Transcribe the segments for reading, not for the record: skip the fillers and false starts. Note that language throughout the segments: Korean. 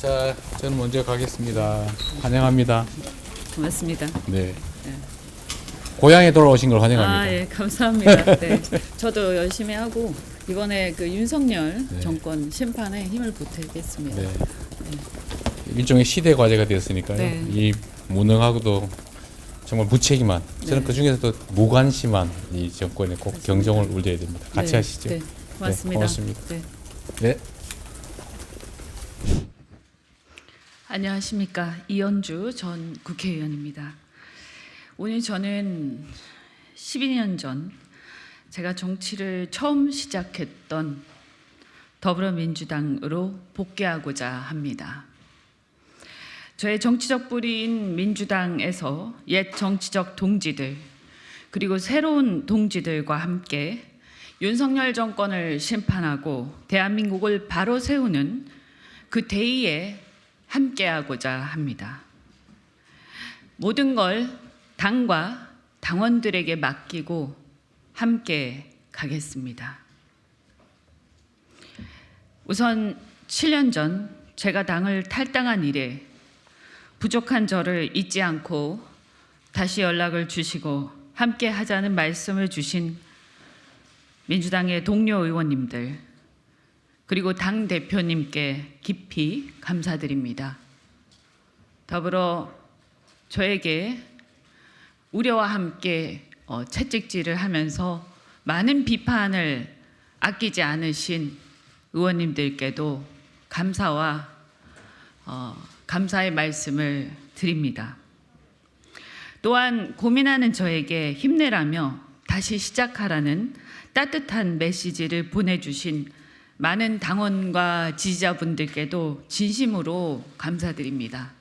자, 저는 먼저 가겠습니다. 환영합니다. 고맙습니다. 네. 고향에 돌아오신 걸 환영합니다. 아, 예, 감사합니다. 네, 저도 열심히 하고 이번에 그 윤석열 네. 정권 심판에 힘을 보태겠습니다. 네. 일종의 시대 과제가 되었으니까요. 네. 이 무능하고도 정말 무책임한, 저는 네. 그 중에서도 무관심한 이 정권에 꼭 경종을 울려야 됩니다. 같이 네, 하시죠. 네, 고맙습니다. 고맙습니다. 네. 네. 안녕하십니까, 이현주 전 국회의원입니다. 오늘 저는 12년 전 제가 정치를 처음 시작했던 더불어민주당으로 복귀하고자 합니다. 저의 정치적 뿌리인 민주당에서 옛 정치적 동지들 그리고 새로운 동지들과 함께 윤석열 정권을 심판하고 대한민국을 바로 세우는 그 대의에 함께하고자 합니다. 모든 걸 당과 당원들에게 맡기고 함께 가겠습니다. 우선 7년 전 제가 당을 탈당한 이래 부족한 저를 잊지 않고 다시 연락을 주시고 함께 하자는 말씀을 주신 민주당의 동료 의원님들 그리고 당 대표님께 깊이 감사드립니다. 더불어 저에게 우려와 함께 채찍질을 하면서 많은 비판을 아끼지 않으신 의원님들께도 감사와 감사의 말씀을 드립니다. 또한 고민하는 저에게 힘내라며 다시 시작하라는 따뜻한 메시지를 보내주신 많은 당원과 지지자분들께도 진심으로 감사드립니다.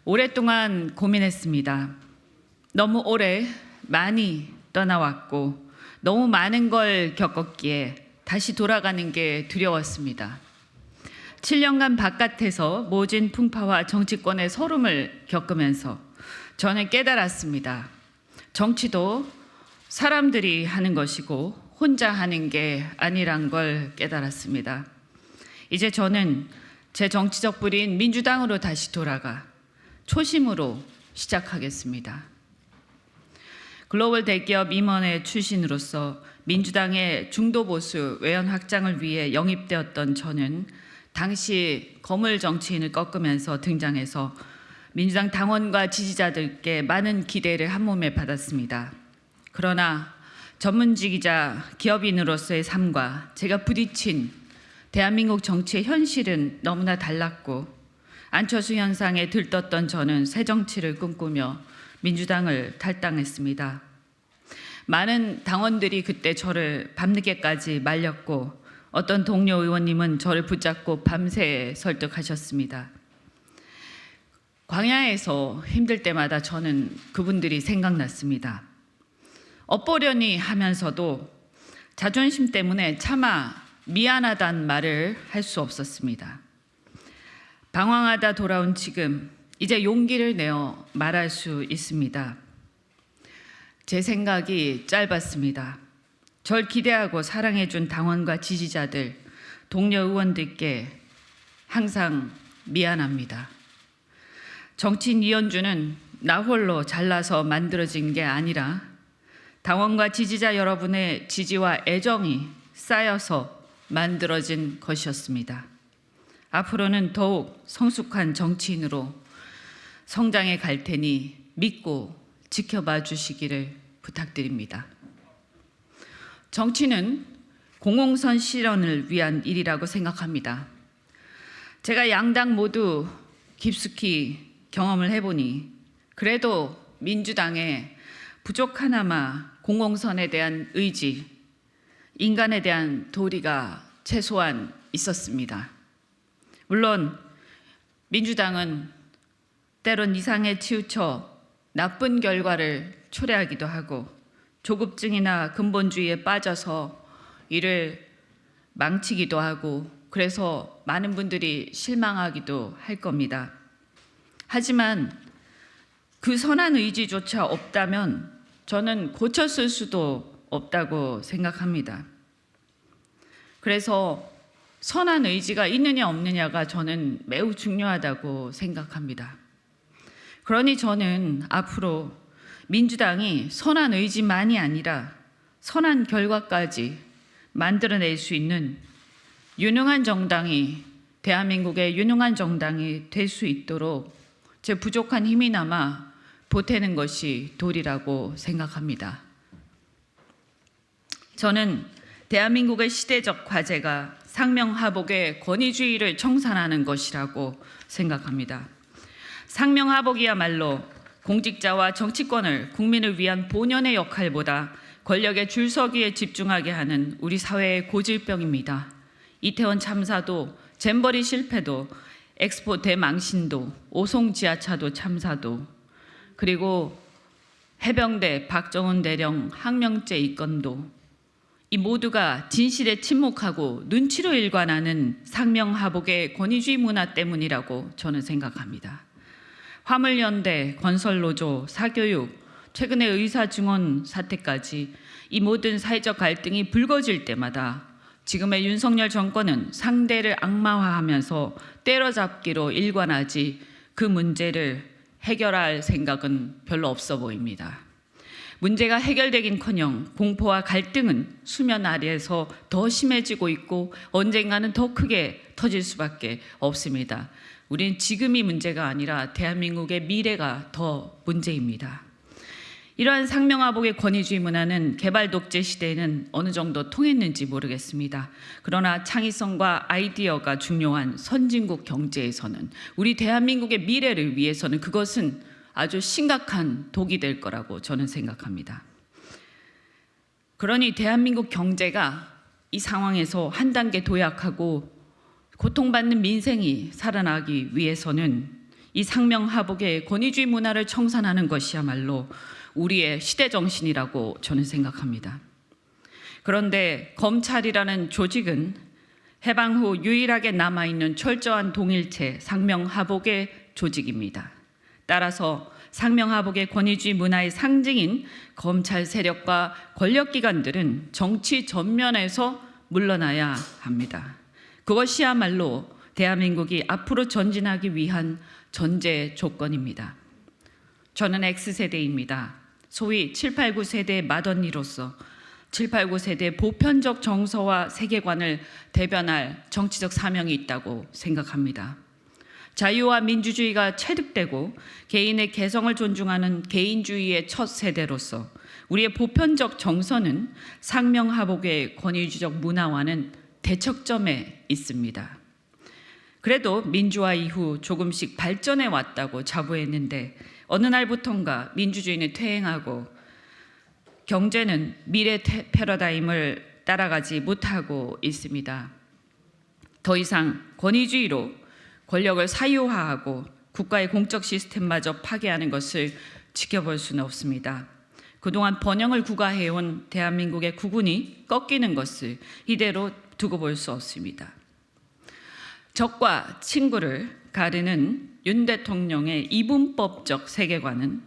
오랫동안 고민했습니다. 너무 오래 많이 떠나왔고 너무 많은 걸 겪었기에 다시 돌아가는 게 두려웠습니다. 7년간 바깥에서 모진 풍파와 정치권의 서름을 겪으면서 저는 깨달았습니다. 정치도 사람들이 하는 것이고 혼자 하는 게 아니란 걸 깨달았습니다. 이제 저는 제 정치적 뿌리인 민주당으로 다시 돌아가 초심으로 시작하겠습니다. 글로벌 대기업 임원의 출신으로서 민주당의 중도보수 외연 확장을 위해 영입되었던 저는 당시 거물 정치인을 꺾으면서 등장해서 민주당 당원과 지지자들께 많은 기대를 한몸에 받았습니다. 그러나 전문직이자 기업인으로서의 삶과 제가 부딪힌 대한민국 정치의 현실은 너무나 달랐고 안철수 현상에 들떴던 저는 새 정치를 꿈꾸며 민주당을 탈당했습니다. 많은 당원들이 그때 저를 밤늦게까지 말렸고 어떤 동료 의원님은 저를 붙잡고 밤새 설득하셨습니다. 광야에서 힘들 때마다 저는 그분들이 생각났습니다. 엇보려니 하면서도 자존심 때문에 차마 미안하단 말을 할 수 없었습니다. 방황하다 돌아온 지금 이제 용기를 내어 말할 수 있습니다. 제 생각이 짧았습니다. 절 기대하고 사랑해준 당원과 지지자들, 동료 의원들께 항상 미안합니다. 정치인 이현주는 나 홀로 잘나서 만들어진 게 아니라 당원과 지지자 여러분의 지지와 애정이 쌓여서 만들어진 것이었습니다. 앞으로는 더욱 성숙한 정치인으로 성장해 갈 테니 믿고 지켜봐 주시기를 부탁드립니다. 정치는 공공선 실현을 위한 일이라고 생각합니다. 제가 양당 모두 깊숙이 경험을 해보니 그래도 민주당에 부족하나마 공공선에 대한 의지, 인간에 대한 도리가 최소한 있었습니다. 물론 민주당은 때론 이상에 치우쳐 나쁜 결과를 초래하기도 하고 조급증이나 근본주의에 빠져서 이를 망치기도 하고 그래서 많은 분들이 실망하기도 할 겁니다. 하지만 그 선한 의지조차 없다면 저는 고쳤을 수도 없다고 생각합니다. 그래서 선한 의지가 있느냐 없느냐가 저는 매우 중요하다고 생각합니다. 그러니 저는 앞으로 민주당이 선한 의지만이 아니라 선한 결과까지 만들어낼 수 있는 유능한 정당이, 대한민국의 유능한 정당이 될 수 있도록 제 부족한 힘이나마 보태는 것이 도리라고 생각합니다. 저는 대한민국의 시대적 과제가 상명하복의 권위주의를 청산하는 것이라고 생각합니다. 상명하복이야말로 공직자와 정치권을 국민을 위한 본연의 역할보다 권력의 줄서기에 집중하게 하는 우리 사회의 고질병입니다. 이태원 참사도, 잼버리 실패도, 엑스포 대망신도, 오송 지하차도 참사도, 그리고 해병대 박정훈 대령 항명죄 입건도, 이 모두가 진실에 침묵하고 눈치로 일관하는 상명하복의 권위주의 문화 때문이라고 저는 생각합니다. 화물연대, 건설노조, 사교육, 최근의 의사증언 사태까지 이 모든 사회적 갈등이 불거질 때마다 지금의 윤석열 정권은 상대를 악마화하면서 때려잡기로 일관하지 그 문제를 해결할 생각은 별로 없어 보입니다. 문제가 해결되긴커녕 공포와 갈등은 수면 아래에서 더 심해지고 있고 언젠가는 더 크게 터질 수밖에 없습니다. 우리는 지금이 문제가 아니라 대한민국의 미래가 더 문제입니다. 이러한 상명하복의 권위주의 문화는 개발 독재 시대에는 어느 정도 통했는지 모르겠습니다. 그러나 창의성과 아이디어가 중요한 선진국 경제에서는, 우리 대한민국의 미래를 위해서는 그것은 아주 심각한 독이 될 거라고 저는 생각합니다. 그러니 대한민국 경제가 이 상황에서 한 단계 도약하고 고통받는 민생이 살아나기 위해서는 이 상명하복의 권위주의 문화를 청산하는 것이야말로 우리의 시대정신이라고 저는 생각합니다. 그런데 검찰이라는 조직은 해방 후 유일하게 남아있는 철저한 동일체 상명하복의 조직입니다. 따라서 상명하복의 권위주의 문화의 상징인 검찰 세력과 권력기관들은 정치 전면에서 물러나야 합니다. 그것이야말로 대한민국이 앞으로 전진하기 위한 전제 조건입니다. 저는 X세대입니다. 소위 7, 8, 9세대의 맏언니로서 7, 8, 9세대의 보편적 정서와 세계관을 대변할 정치적 사명이 있다고 생각합니다. 자유와 민주주의가 체득되고 개인의 개성을 존중하는 개인주의의 첫 세대로서 우리의 보편적 정서는 상명하복의 권위주의적 문화와는 대척점에 있습니다. 그래도 민주화 이후 조금씩 발전해 왔다고 자부했는데 어느 날부턴가 민주주의는 퇴행하고 경제는 미래 패러다임을 따라가지 못하고 있습니다. 더 이상 권위주의로 권력을 사유화하고 국가의 공적 시스템마저 파괴하는 것을 지켜볼 수는 없습니다. 그동안 번영을 구가해온 대한민국의 국운이 꺾이는 것을 이대로 두고 볼 수 없습니다. 적과 친구를 가르는 윤 대통령의 이분법적 세계관은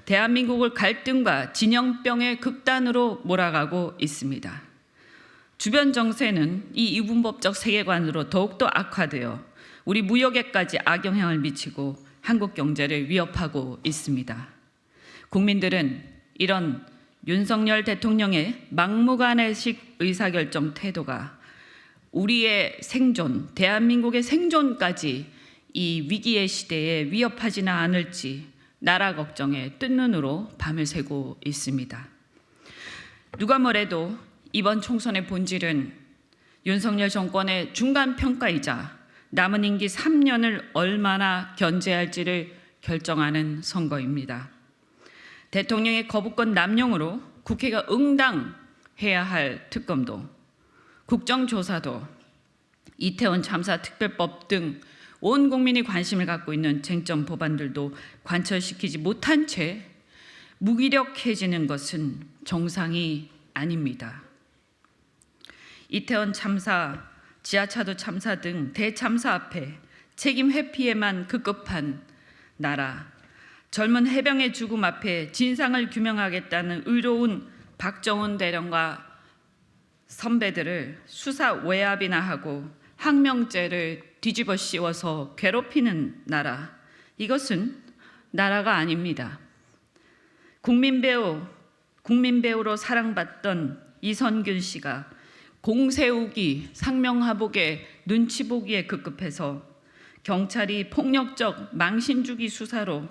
대한민국을 갈등과 진영병의 극단으로 몰아가고 있습니다. 주변 정세는 이 이분법적 세계관으로 더욱더 악화되어 우리 무역에까지 악영향을 미치고 한국 경제를 위협하고 있습니다. 국민들은 이런 윤석열 대통령의 막무가내식 의사결정 태도가 우리의 생존, 대한민국의 생존까지 이 위기의 시대에 위협하지는 않을지 나라 걱정에 뜬 눈으로 밤을 새고 있습니다. 누가 뭐래도 이번 총선의 본질은 윤석열 정권의 중간평가이자 남은 임기 3년을 얼마나 견제할지를 결정하는 선거입니다. 대통령의 거부권 남용으로 국회가 응당해야 할 특검도, 국정조사도, 이태원 참사 특별법 등 온 국민이 관심을 갖고 있는 쟁점 법안들도 관철시키지 못한 채 무기력해지는 것은 정상이 아닙니다. 이태원 참사, 지하차도 참사 등 대참사 앞에 책임 회피에만 급급한 나라, 젊은 해병의 죽음 앞에 진상을 규명하겠다는 의로운 박정훈 대령과 선배들을 수사 외압이나 하고 항명죄를 뒤집어 씌워서 괴롭히는 나라, 이것은 나라가 아닙니다. 국민배우로 사랑받던 이선균 씨가 공세우기, 상명하복에 눈치 보기에 급급해서 경찰이 폭력적 망신주기 수사로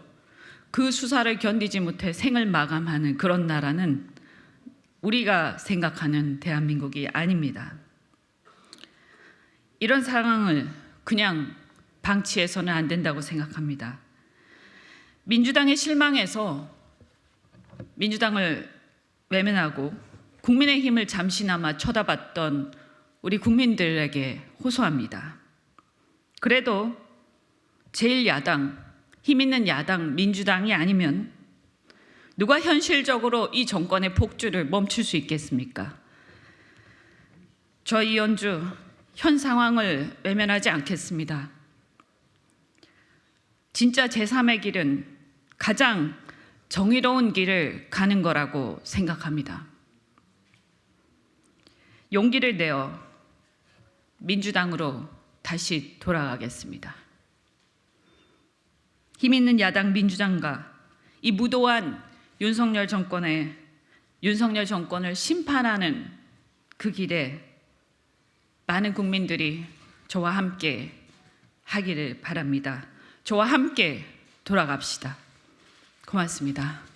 그 수사를 견디지 못해 생을 마감하는 그런 나라는 우리가 생각하는 대한민국이 아닙니다. 이런 상황을 그냥 방치해서는 안 된다고 생각합니다. 민주당에 실망해서 민주당을 외면하고 국민의힘을 잠시나마 쳐다봤던 우리 국민들에게 호소합니다. 그래도 제1야당, 힘 있는 야당 민주당이 아니면 누가 현실적으로 이 정권의 폭주를 멈출 수 있겠습니까? 저 이현주 현 상황을 외면하지 않겠습니다. 진짜 제3의 길은 가장 정의로운 길을 가는 거라고 생각합니다. 용기를 내어 민주당으로 다시 돌아가겠습니다. 힘 있는 야당 민주당과 이 무도한 윤석열 정권을 심판하는 그 길에 많은 국민들이 저와 함께 하기를 바랍니다. 저와 함께 돌아갑시다. 고맙습니다.